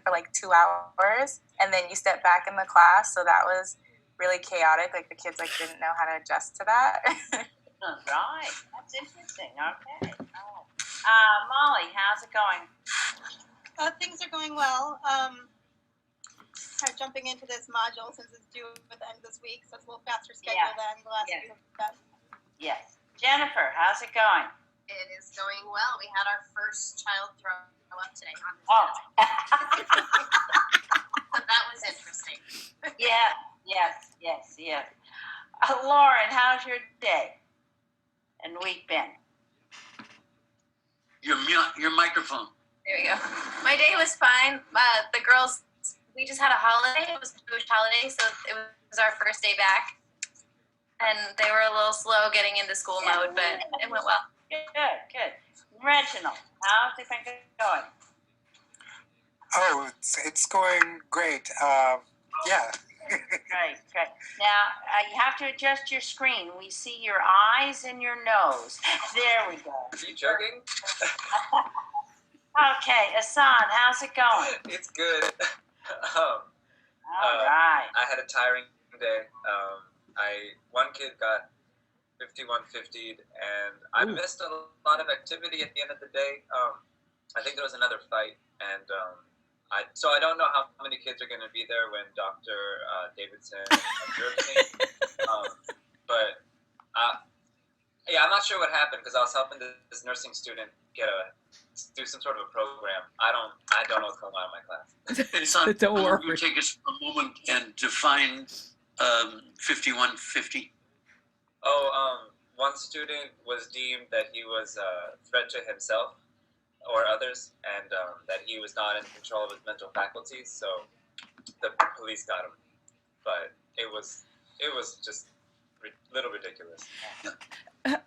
for like 2 hours, and then you step back in the class. So that was really chaotic. Like the kids like didn't know how to adjust to that. Right. That's interesting. Okay. Molly, how's it going? Things are going well. Kind of jumping into this module since it's due at the end of this week, so it's a little faster schedule than the last few have been. Yes. Jennifer, how's it going? It is going well. We had our first child throw up today on this so that was interesting. Yes. Lauren, how's your day and week been? Your microphone. There we go. My day was fine. The girls, we just had a holiday. It was a Jewish holiday, so it was our first day back. And they were a little slow getting into school mode, but it went well. Good. Reginald, how's it been going? Oh, it's going great. Yeah. Great. Now, you have to adjust your screen. We see your eyes and your nose. There we go. Are you joking? Okay, Asan, how's it going? It's good. All right. I had a tiring day. One kid got 51-50'd, and I missed a lot of activity at the end of the day. I think there was another fight, and so I don't know how many kids are going to be there when Dr. Davidson observes me. But I'm not sure what happened because I was helping this nursing student do some sort of a program. I don't know what's going on in my class. Son, will you take us a moment and define 51-50? One student was deemed that he was a threat to himself or others, and that he was not in control of his mental faculties, so the police got him. But it was just a little ridiculous.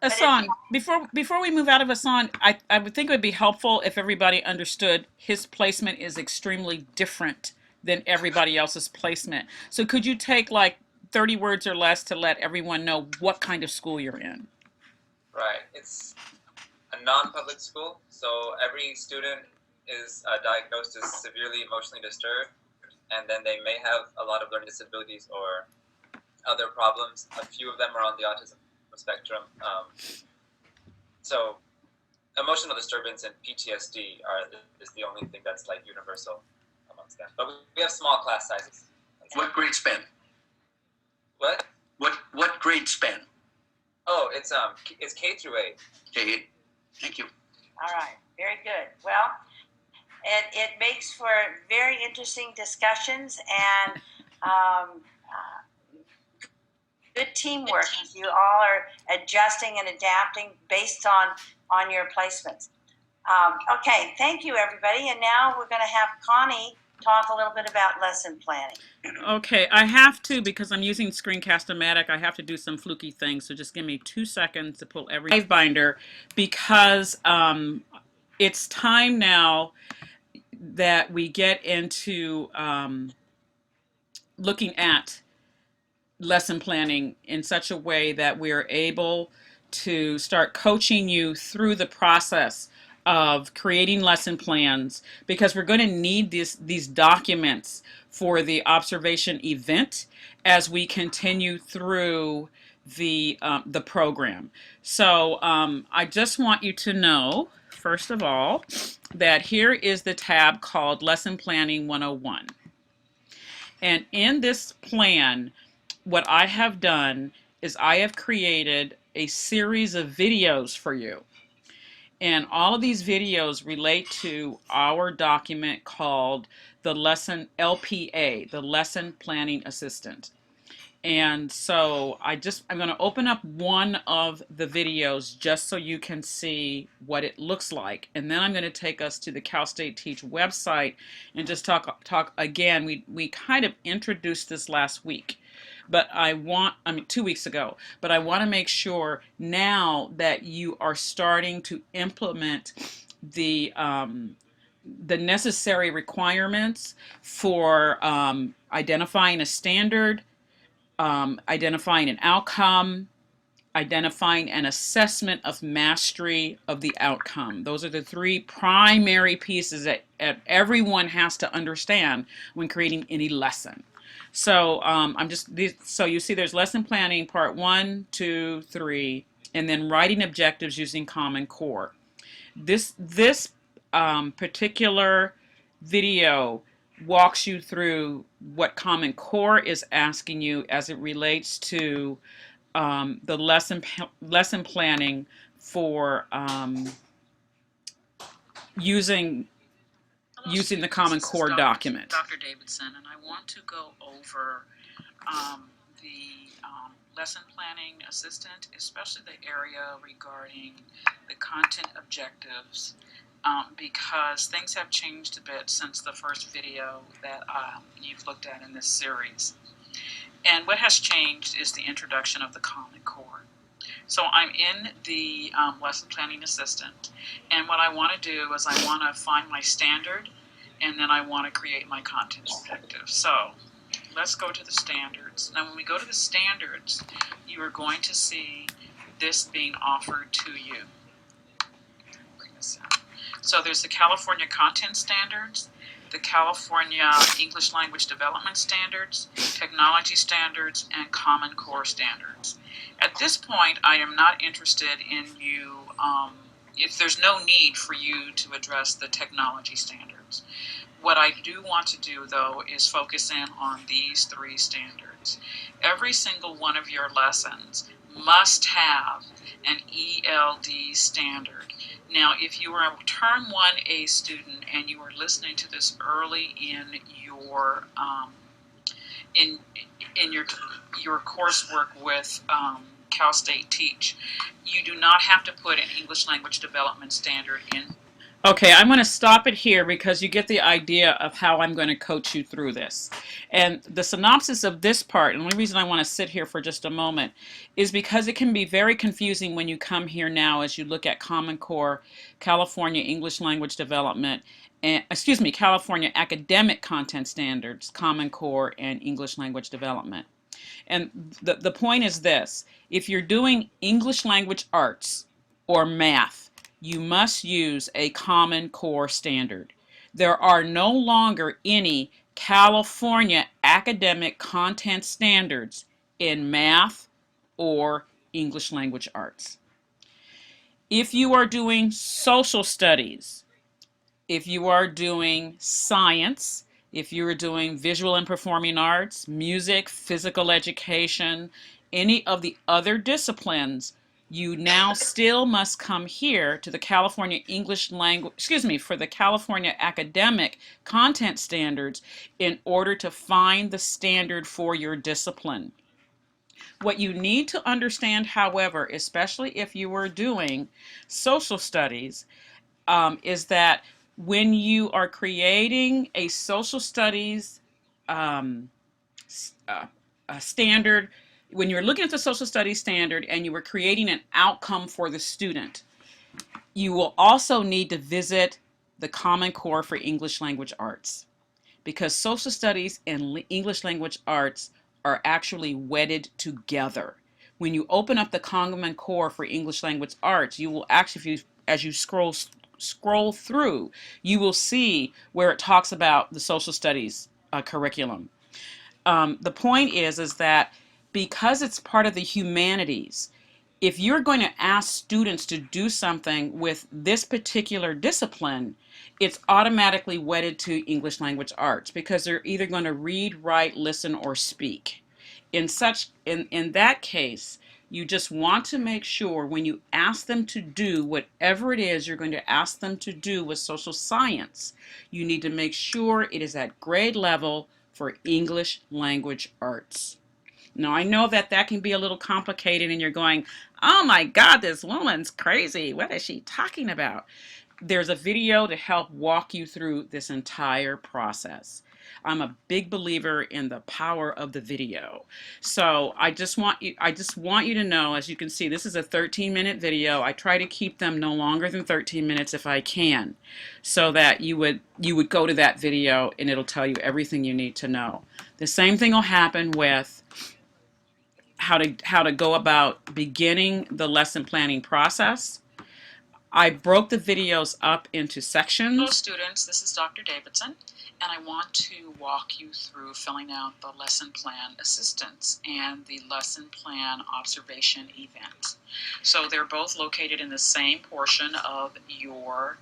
Asan, before we move out of Asan, I would think it would be helpful if everybody understood his placement is extremely different than everybody else's placement. So could you take like 30 words or less to let everyone know what kind of school you're in? Right. It's a non-public school, so every student is diagnosed as severely emotionally disturbed, and then they may have a lot of learning disabilities or other problems. A few of them are on the autism spectrum. So emotional disturbance and PTSD is the only thing that's like universal amongst them. But we have small class sizes. What grade span? What? What grade span? Oh, it's K through 8. K8. Thank you. All right, very good. Well, it makes for very interesting discussions and good teamwork as you all are adjusting and adapting based on your placements. Okay, thank you everybody. And now we're going to have Connie talk a little bit about lesson planning. Okay, I have to, because I'm using Screencast-O-Matic, I have to do some fluky things, so just give me 2 seconds to pull every binder, because it's time now that we get into looking at lesson planning in such a way that we're able to start coaching you through the process of creating lesson plans, because we're going to need these documents for the observation event as we continue through the program. So I just want you to know, first of all, that here is the tab called Lesson Planning 101. And in this plan, what I have done is I have created a series of videos for you. And all of these videos relate to our document called the Lesson LPA, the Lesson Planning Assistant. And so I'm going to open up one of the videos just so you can see what it looks like. And then I'm going to take us to the Cal State Teach website and just talk again. We kind of introduced this last week. But 2 weeks ago, but I want to make sure now that you are starting to implement the necessary requirements for identifying a standard, identifying an outcome, identifying an assessment of mastery of the outcome. Those are the three primary pieces that everyone has to understand when creating any lesson. So so you see there's lesson planning part 1, 2, 3, and then writing objectives using Common Core. This particular video walks you through what Common Core is asking you as it relates to the lesson planning for using the Common Core document. Dr. Davidson, and I want to go over the lesson planning assistant, especially the area regarding the content objectives, because things have changed a bit since the first video that you've looked at in this series. And what has changed is the introduction of the Common Core. So I'm in the lesson planning assistant, and what I want to do is I want to find my standard, and then I want to create my content objective. So let's go to the standards. Now when we go to the standards, you are going to see this being offered to you. Bring this out. So there's the California Content Standards, the California English Language Development Standards, Technology Standards, and Common Core Standards. At this point, I am not interested in you, if there's no need for you to address the technology standards. What I do want to do, though, is focus in on these three standards. Every single one of your lessons must have an ELD standard. Now, if you are a Term 1A student and you are listening to this early in your your coursework with Cal State Teach, you do not have to put an English language development standard in. Okay, I'm going to stop it here because you get the idea of how I'm going to coach you through this. And the synopsis of this part, and the only reason I want to sit here for just a moment, is because it can be very confusing when you come here now as you look at Common Core, California English Language Development, and, California Academic Content Standards, Common Core, and English Language Development. And the point is this: if you're doing English language arts or math, you must use a Common Core standard. There are no longer any California academic content standards in math or English language arts. If you are doing social studies, if you are doing science, if you are doing visual and performing arts, music, physical education, any of the other disciplines, you now still must come here to the California English language, for the California Academic Content Standards in order to find the standard for your discipline. What you need to understand, however, especially if you are doing social studies, is that when you are creating a social studies standard, when you're looking at the social studies standard and you are creating an outcome for the student, you will also need to visit the Common Core for English Language Arts, because social studies and English language arts are actually wedded together. When you open up the Common Core for English Language Arts, you will actually, as you scroll through, you will see where it talks about the social studies curriculum. The point is that because it's part of the humanities, if you're going to ask students to do something with this particular discipline, it's automatically wedded to English language arts because they're either going to read, write, listen, or speak. In that case, you just want to make sure when you ask them to do whatever it is you're going to ask them to do with social science, you need to make sure it is at grade level for English language arts. Now, I know that can be a little complicated and you're going, oh my God, this woman's crazy. What is she talking about? There's a video to help walk you through this entire process. I'm a big believer in the power of the video. So I just want you to know, as you can see, this is a 13-minute video. I try to keep them no longer than 13 minutes if I can, so that you would go to that video and it'll tell you everything you need to know. The same thing will happen with how to go about beginning the lesson planning process. I broke the videos up into sections. Hello students, this is Dr. Davidson, and I want to walk you through filling out the lesson plan assistance and the lesson plan observation event. So they're both located in the same portion of your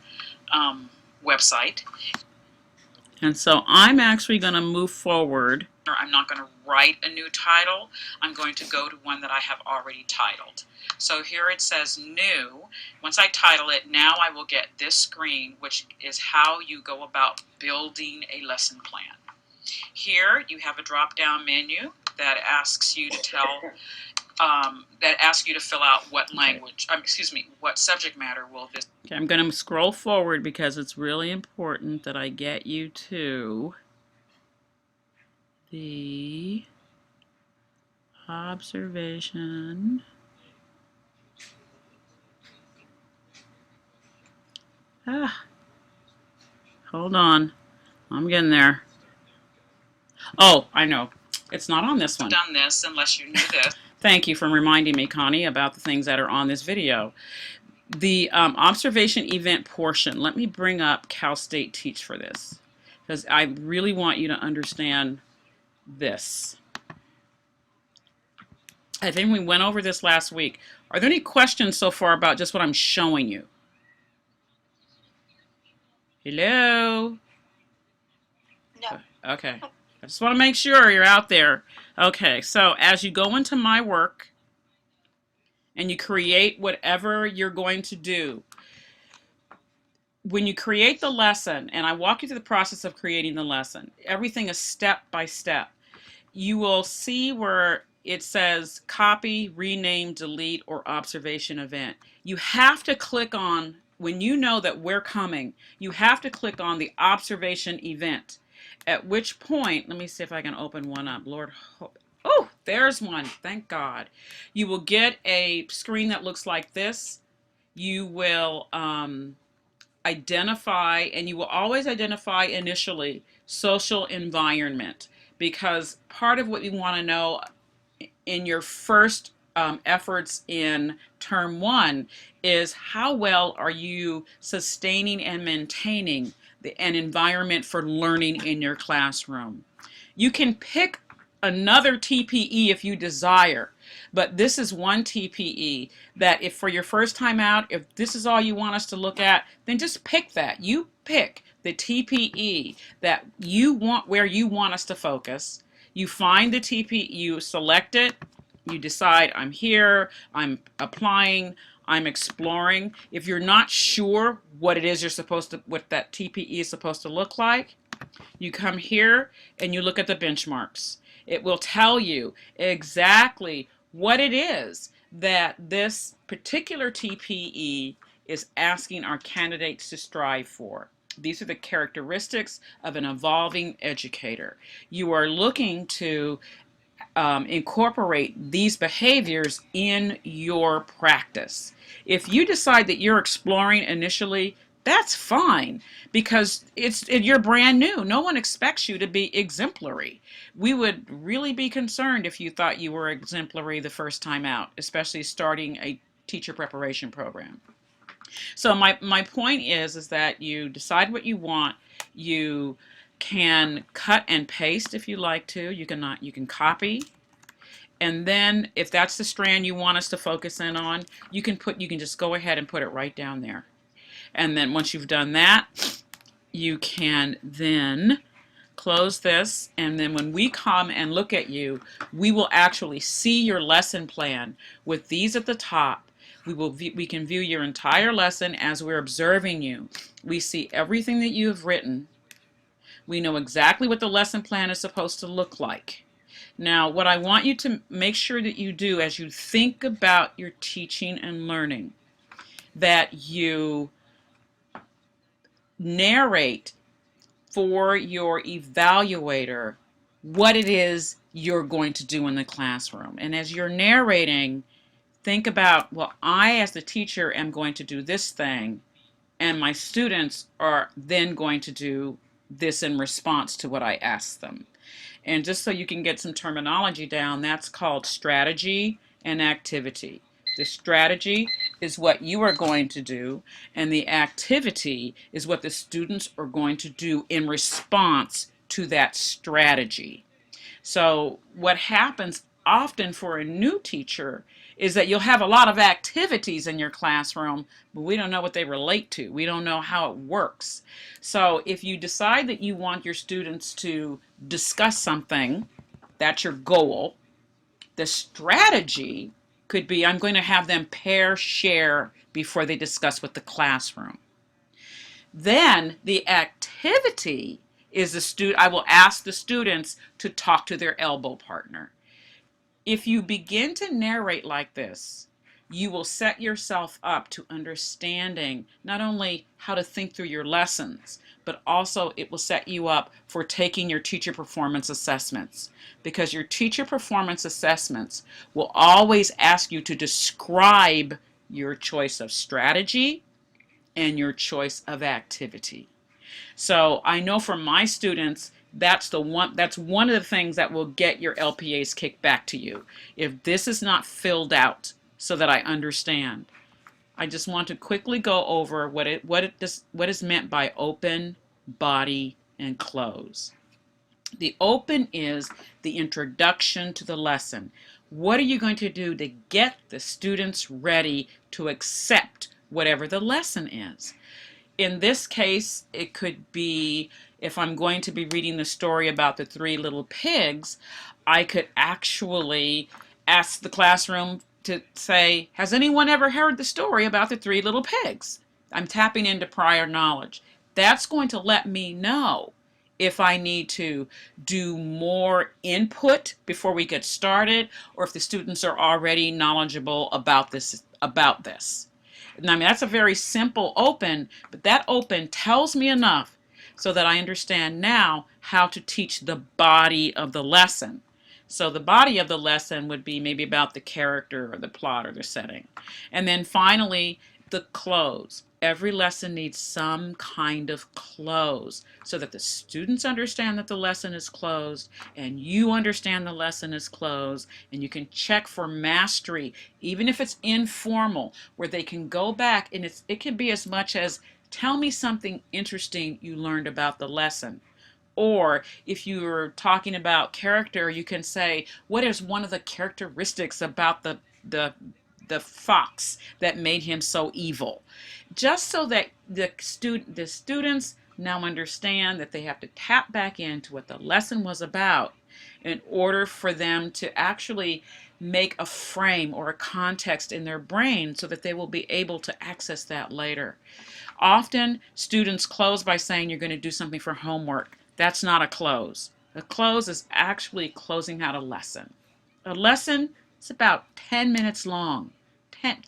website. And so I'm actually going to move forward. I'm not going to write a new title. I'm going to go to one that I have already titled. So here it says new. Once I title it, now I will get this screen, which is how you go about building a lesson plan. Here you have a drop-down menu that asks you to tell, that asks you to fill out what language, what subject matter will this. Okay, I'm going to scroll forward because it's really important that I get you to the observation. Hold on. I'm getting there. Oh, I know. It's not on this one. I've done this unless you knew this. Thank you for reminding me, Connie, about the things that are on this video. The observation event portion, let me bring up Cal State Teach for this, because I really want you to understand this. I think we went over this last week. Are there any questions so far about just what I'm showing you? Hello? No. Okay. I just want to make sure you're out there. Okay, so as you go into my work and you create whatever you're going to do, when you create the lesson, and I walk you through the process of creating the lesson, everything is step by step. You will see where it says copy, rename, delete, or observation event. You have to click on, when you know that we're coming, you have to click on the observation event. At which point, let me see if I can open one up. Lord, oh, there's one. Thank God. You will get a screen that looks like this. You will identify, and you will always identify initially social environment, because part of what you want to know in your first efforts in term one is how well are you sustaining and maintaining an environment for learning in your classroom. You can pick another TPE if you desire, but this is one TPE that if for your first time out, if this is all you want us to look at, then just pick that. You pick the TPE that you want, where you want us to focus. You find the TPE, you select it, you decide I'm here, I'm applying, I'm exploring. If you're not sure what it is you're supposed to, what that TPE is supposed to look like, you come here and you look at the benchmarks. It will tell you exactly what it is that this particular TPE is asking our candidates to strive for. These are the characteristics of an evolving educator. You are looking to incorporate these behaviors in your practice. If you decide that you're exploring initially, that's fine, because you're brand new. No one expects you to be exemplary. We would really be concerned if you thought you were exemplary the first time out, especially starting a teacher preparation program. So my point is that you decide what you want. You can cut and paste if you like to. You can copy. And then if that's the strand you want us to focus in on, you can just go ahead and put it right down there. And then once you've done that, you can then close this, and then when we come and look at you, we will actually see your lesson plan with these at the top. We can view your entire lesson as we're observing you. We see everything that you have written. We know exactly what the lesson plan is supposed to look like. Now, what I want you to make sure that you do as you think about your teaching and learning, that you narrate for your evaluator what it is you're going to do in the classroom. And as you're narrating, think about, well, I as the teacher am going to do this thing, and my students are then going to do this in response to what I ask them. And just so you can get some terminology down, that's called strategy and activity. The strategy is what you are going to do, and the activity is what the students are going to do in response to that strategy. So, what happens often for a new teacher is that you'll have a lot of activities in your classroom, but we don't know what they relate to. We don't know how it works. So, if you decide that you want your students to discuss something, that's your goal. The strategy could be I'm going to have them pair share before they discuss with the classroom. Then the activity is I will ask the students to talk to their elbow partner. If you begin to narrate like this, you will set yourself up to understanding not only how to think through your lessons, but also it will set you up for taking your teacher performance assessments. Because your teacher performance assessments will always ask you to describe your choice of strategy and your choice of activity. So I know for my students, that's one of the things that will get your LPAs kicked back to you. If this is not filled out so that I understand. I just want to quickly go over what is meant by open, body, and close. The open is the introduction to the lesson. What are you going to do to get the students ready to accept whatever the lesson is? In this case, it could be if I'm going to be reading the story about the three little pigs, I could actually ask the classroom to say, has anyone ever heard the story about the three little pigs? I'm tapping into prior knowledge. That's going to let me know if I need to do more input before we get started, or if the students are already knowledgeable about this. And I mean, that's a very simple open, but that open tells me enough so that I understand now how to teach the body of the lesson. So the body of the lesson would be maybe about the character or the plot or the setting. And then finally, the close. Every lesson needs some kind of close so that the students understand that the lesson is closed and you understand the lesson is closed, and you can check for mastery, even if it's informal, where they can go back and it can be as much as tell me something interesting you learned about the lesson. Or if you're talking about character, you can say, what is one of the characteristics about the fox that made him so evil? Just so that the students now understand that they have to tap back into what the lesson was about in order for them to actually make a frame or a context in their brain so that they will be able to access that later. Often students close by saying you're going to do something for homework. That's not a close. A close is actually closing out a lesson. A lesson is about 10 minutes long.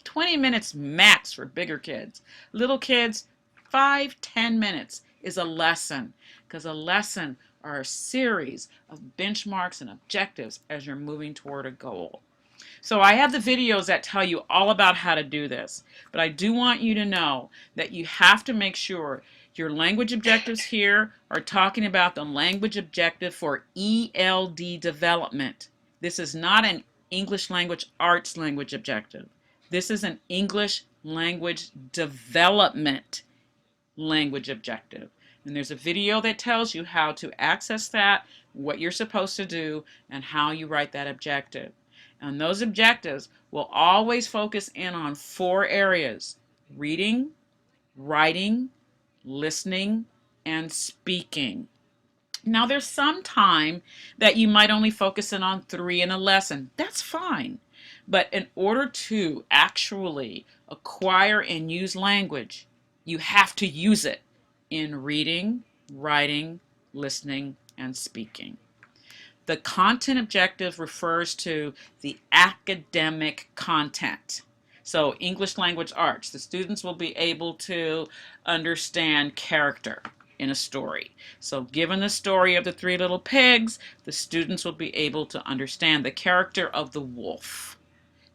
20 minutes max for bigger kids. Little kids, 5-10 minutes is a lesson, because a lesson are a series of benchmarks and objectives as you're moving toward a goal. So I have the videos that tell you all about how to do this, but I do want you to know that you have to make sure your language objectives here are talking about the language objective for ELD development. This is not an English language arts language objective. This is an English language development language objective. And there's a video that tells you how to access that, what you're supposed to do, and how you write that objective. And those objectives will always focus in on 4 areas: reading, writing, listening, and speaking. Now, there's some time that you might only focus in on 3 in a lesson. That's fine. But in order to actually acquire and use language, you have to use it in reading, writing, listening, and speaking. The content objective refers to the academic content. So English language arts, the students will be able to understand character in a story. So given the story of the 3 little pigs, the students will be able to understand the character of the wolf.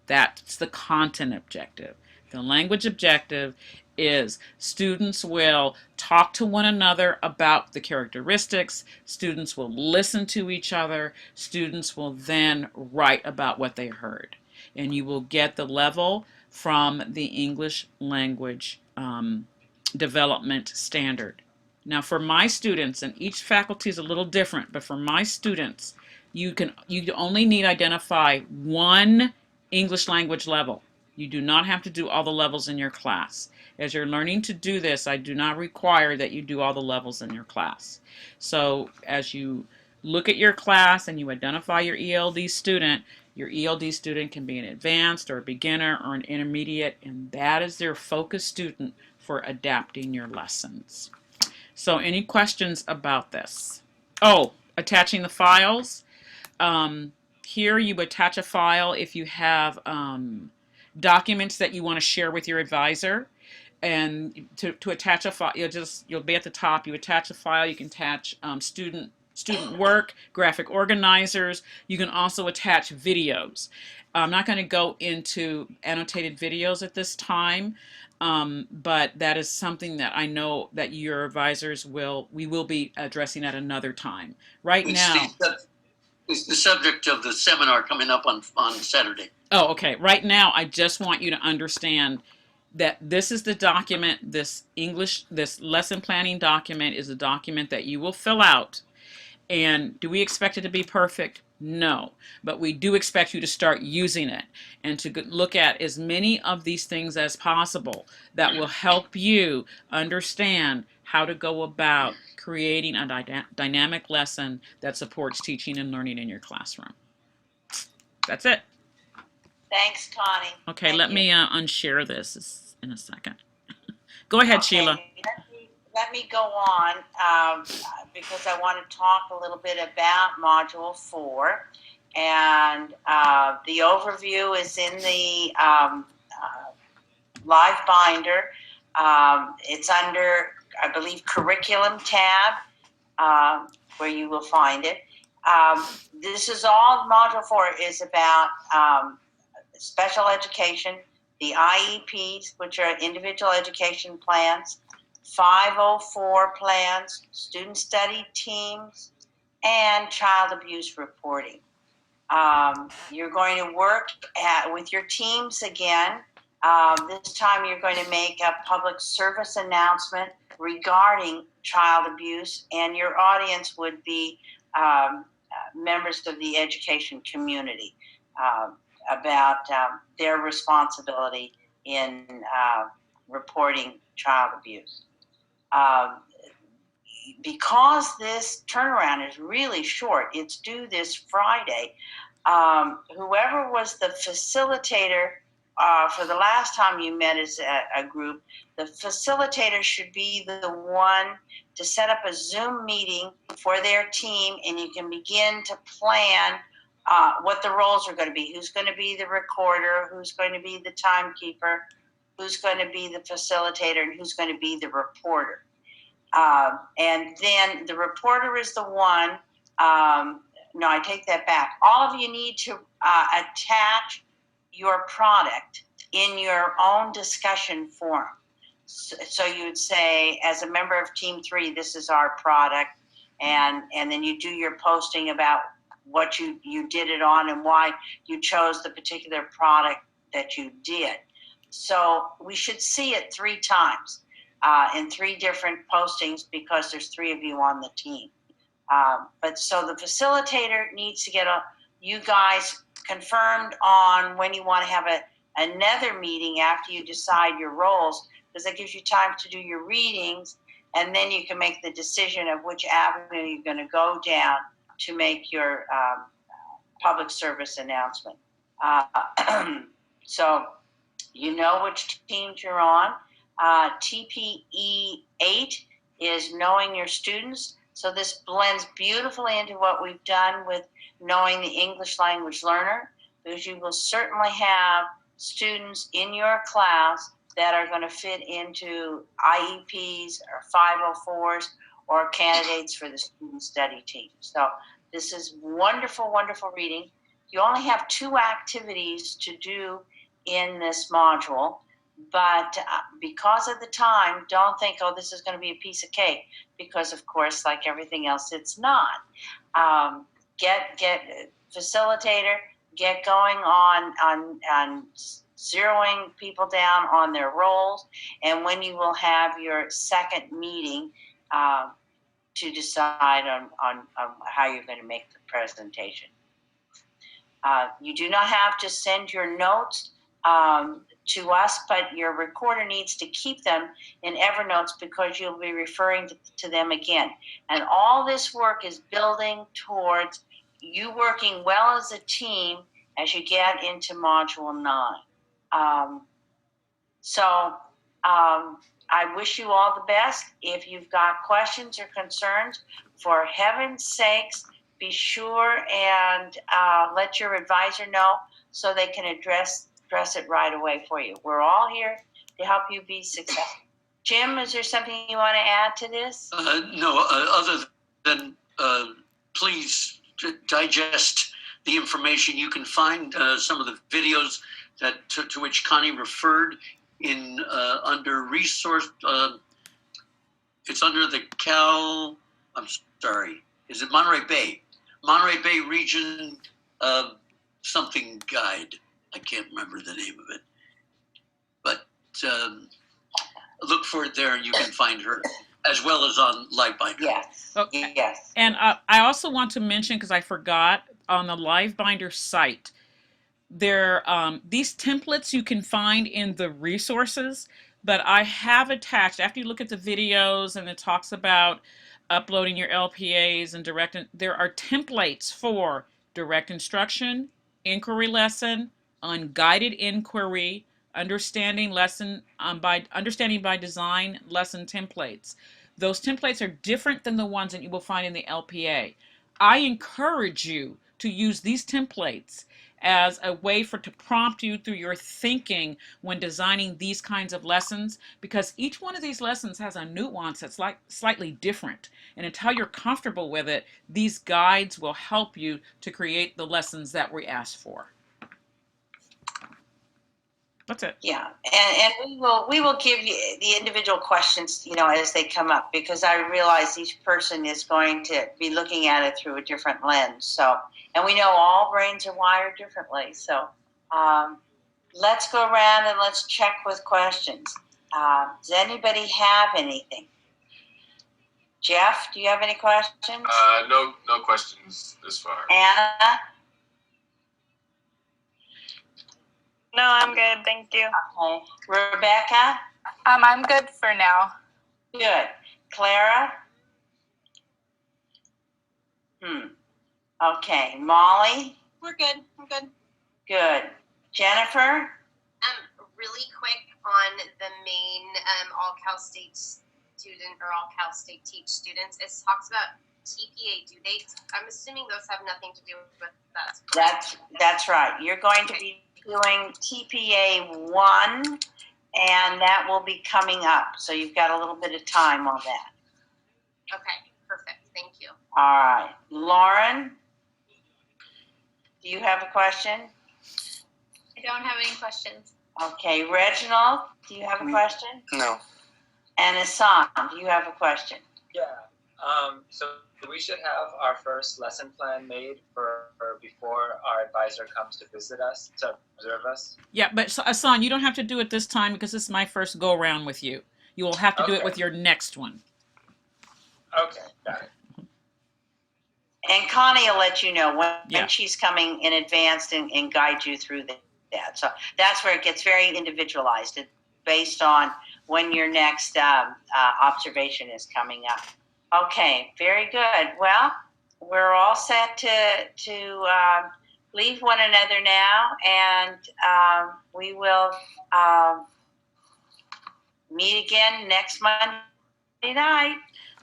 That's the content objective. The language objective is students will talk to one another about the characteristics, students will listen to each other, students will then write about what they heard. And you will get the level from the English language development standard. Now, for my students, and each faculty is a little different, but for my students, you only need to identify one English language level. You do not have to do all the levels in your class. As you're learning to do this, I do not require that you do all the levels in your class. So as you look at your class and you identify your ELD student can be an advanced or a beginner or an intermediate, and that is their focus student for adapting your lessons. So any questions about this? Oh, attaching the files. Here you attach a file if you have documents that you want to share with your advisor. And to attach a file, you'll be at the top. You attach a file. You can attach student work, graphic organizers. You can also attach videos. I'm not going to go into annotated videos at this time, but that is something that I know that your advisors we will be addressing at another time. Right now, It's the subject of the seminar coming up on Saturday. Oh, okay. Right now, I just want you to understand that this is the document, this lesson planning document is a document that you will fill out. And do we expect it to be perfect? No. But we do expect you to start using it and to look at as many of these things as possible that will help you understand how to go about creating a dynamic lesson that supports teaching and learning in your classroom. That's it. Thanks, Connie. Okay, let me unshare this in a second. Go ahead, Sheila. Let me go on because I want to talk a little bit about Module 4. And the overview is in the live binder. It's under, I believe, Curriculum tab, where you will find it. This is all Module 4 is about special education, the IEPs, which are individual education plans, 504 plans, student study teams, and child abuse reporting. You're going to work with your teams again. This time you're going to make a public service announcement regarding child abuse, and your audience would be members of the education community about their responsibility in reporting child abuse. Because this turnaround is really short, it's due this Friday, whoever was the facilitator for the last time you met as a group, the facilitator should be the one to set up a Zoom meeting for their team, and you can begin to plan what the roles are going to be. Who's going to be the recorder, who's going to be the timekeeper, who's going to be the facilitator, and who's going to be the reporter. And then the reporter is the one, no, I take that back. All of you need to attach your product in your own discussion forum. So you would say, as a member of Team 3, this is our product, and then you do your posting about what you did it on and why you chose the particular product that you did. So we should see it 3 times in 3 different postings because there's 3 of you on the team. But so the facilitator needs to get you guys confirmed on when you want to have another meeting after you decide your roles, because that gives you time to do your readings, and then you can make the decision of which avenue you're going to go down to make your public service announcement. So you know which teams you're on. TPE 8 is knowing your students. So this blends beautifully into what we've done with knowing the English language learner, because you will certainly have students in your class that are going to fit into IEPs or 504s or candidates for the student study team. So this is wonderful, wonderful reading. You only have 2 activities to do in this module. But because of the time, don't think, oh, this is going to be a piece of cake, because of course, like everything else, it's not. Get facilitator, get going on zeroing people down on their roles, and when you will have your second meeting to decide on how you're going to make the presentation. You do not have to send your notes to us, but your recorder needs to keep them in Evernote because you'll be referring to them again. And all this work is building towards you working well as a team as you get into Module 9. I wish you all the best. If you've got questions or concerns, for heaven's sakes, be sure and let your advisor know so they can address it right away for you. We're all here to help you be successful. Jim, is there something you want to add to this? No, other than please digest the information. You can find some of the videos that to which Connie referred in under resource. It's under the I'm sorry. Is it Monterey Bay? Monterey Bay Region something guide. I can't remember the name of it, but look for it there, and you can find her, as well as on Livebinder. Yes. Okay. Yes. And I also want to mention, because I forgot, on the Livebinder site, there these templates you can find in the resources, but I have attached, after you look at the videos and it talks about uploading your LPAs and there are templates for direct instruction, inquiry lesson, unguided inquiry, understanding by design lesson templates. Those templates are different than the ones that you will find in the LPA. I encourage you to use these templates as a way to prompt you through your thinking when designing these kinds of lessons, because each one of these lessons has a nuance that's slightly different. And until you're comfortable with it, these guides will help you to create the lessons that we asked for. That's it. Yeah, and we will give you the individual questions, as they come up, because I realize each person is going to be looking at it through a different lens. So, and we know all brains are wired differently. So, let's go around and let's check with questions. Does anybody have anything? Jeff, do you have any questions? No questions this far. Anna? No, I'm good. Thank you. Okay. Rebecca? I'm good for now. Good. Clara? Okay. Molly? We're good. I'm good. Good. Jennifer? Really quick on the main all Cal State student or all Cal State Teach students, it talks about TPA due dates. I'm assuming those have nothing to do with that. That's right. You're going to be doing TPA 1, and that will be coming up. So you've got a little bit of time on that. Okay, perfect. Thank you. All right. Lauren, do you have a question? I don't have any questions. Okay. Reginald, do you have a question? No. And Hassan, do you have a question? Yeah. So we should have our first lesson plan made for before our advisor comes to visit us, to observe us. Yeah, but Hassan, you don't have to do it this time because this is my first go around with you. You will have to do it with your next one. Okay, got it. And Connie will let you know when she's coming in advance and guide you through that. So that's where it gets very individualized. It's based on when your next observation is coming up. Okay, very good. Well, we're all set to leave one another now, and we will meet again next Monday night.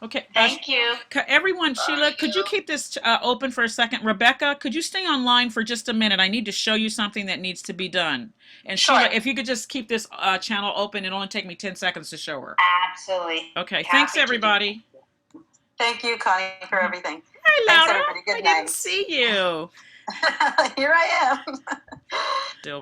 Okay. Thank you. Everyone, Sheila, could you keep this open for a second? Rebecca, could you stay online for just a minute? I need to show you something that needs to be done. And Sure. Sheila, if you could just keep this channel open, it'll only take me 10 seconds to show her. Absolutely. Okay, Happy thanks to do everybody. Thank you, Connie, for everything. Hi, Thanks, Laura. everybody. Good I night. didn't see you. Here I am. Still